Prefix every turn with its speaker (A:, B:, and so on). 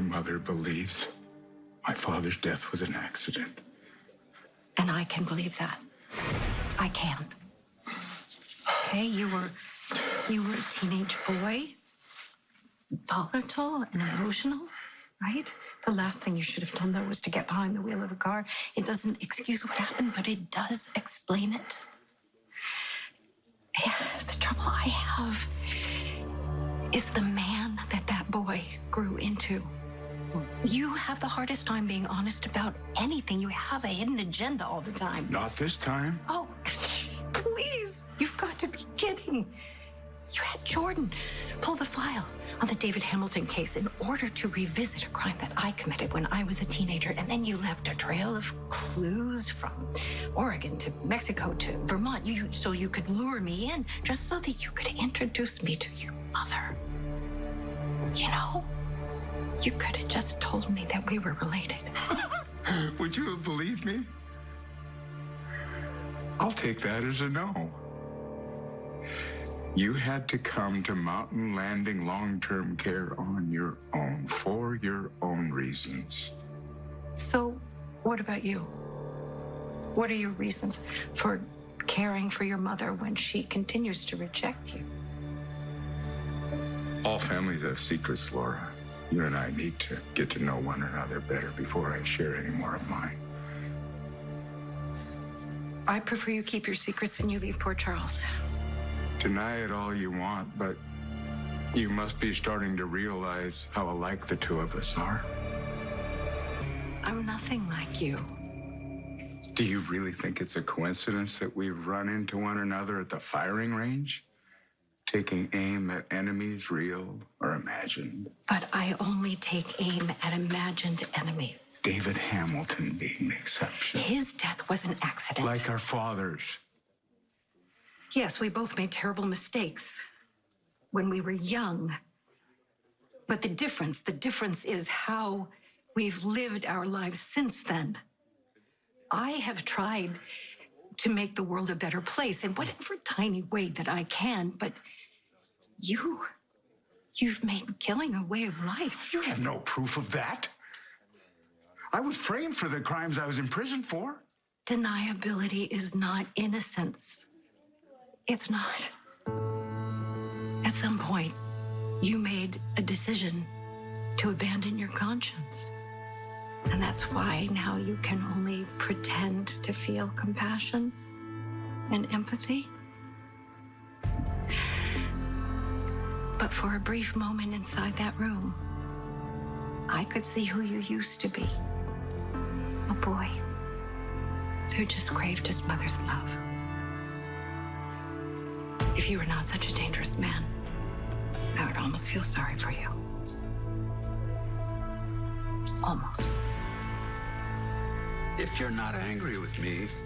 A: mother believes my father's death was an accident.
B: And I can believe that. I can. Okay, you were a teenage boy, volatile and emotional, right? The last thing you should have done, though, was to get behind the wheel of a car. It doesn't excuse what happened, but it does explain it. Yeah, the trouble I have is the man that boy grew into. You have the hardest time being honest about anything. You have a hidden agenda all the time.
A: Not this time.
B: Oh, please. You've got to be kidding. You had Jordan pull the file on the David Hamilton case in order to revisit a crime that I committed when I was a teenager. And then you left a trail of clues from Oregon to Mexico to Vermont, so you could lure me in, just so that you could introduce me to your mother. You know, you could have just told me that we were related.
A: Would you have believed me? I'll take that as a no. You had to come to Mountain Landing long-term care on your own, for your own reasons.
B: So, what about you? What are your reasons for caring for your mother when she continues to reject you?
A: All families have secrets, Laura. You and I need to get to know one another better before I share any more of mine.
B: I prefer you keep your secrets and you leave poor Charles.
A: Deny it all you want, but you must be starting to realize how alike the two of us are.
B: I'm nothing like you.
A: Do you really think it's a coincidence that we've run into one another at the firing range? Taking aim at enemies, real or imagined?
B: But I only take aim at imagined enemies.
A: David Hamilton being the exception.
B: His death was an accident.
A: Like our fathers.
B: Yes, we both made terrible mistakes when we were young. But the difference is how we've lived our lives since then. I have tried to make the world a better place in whatever tiny way that I can, but you've made killing a way of life.
A: You have no proof of that. I was framed for the crimes I was in prison for.
B: Deniability is not innocence. It's not. At some point, you made a decision to abandon your conscience. And that's why now you can only pretend to feel compassion and empathy. But for a brief moment inside that room, I could see who you used to be. A boy who just craved his mother's love. If you were not such a dangerous man, I would almost feel sorry for you. Almost.
C: If you're not angry with me,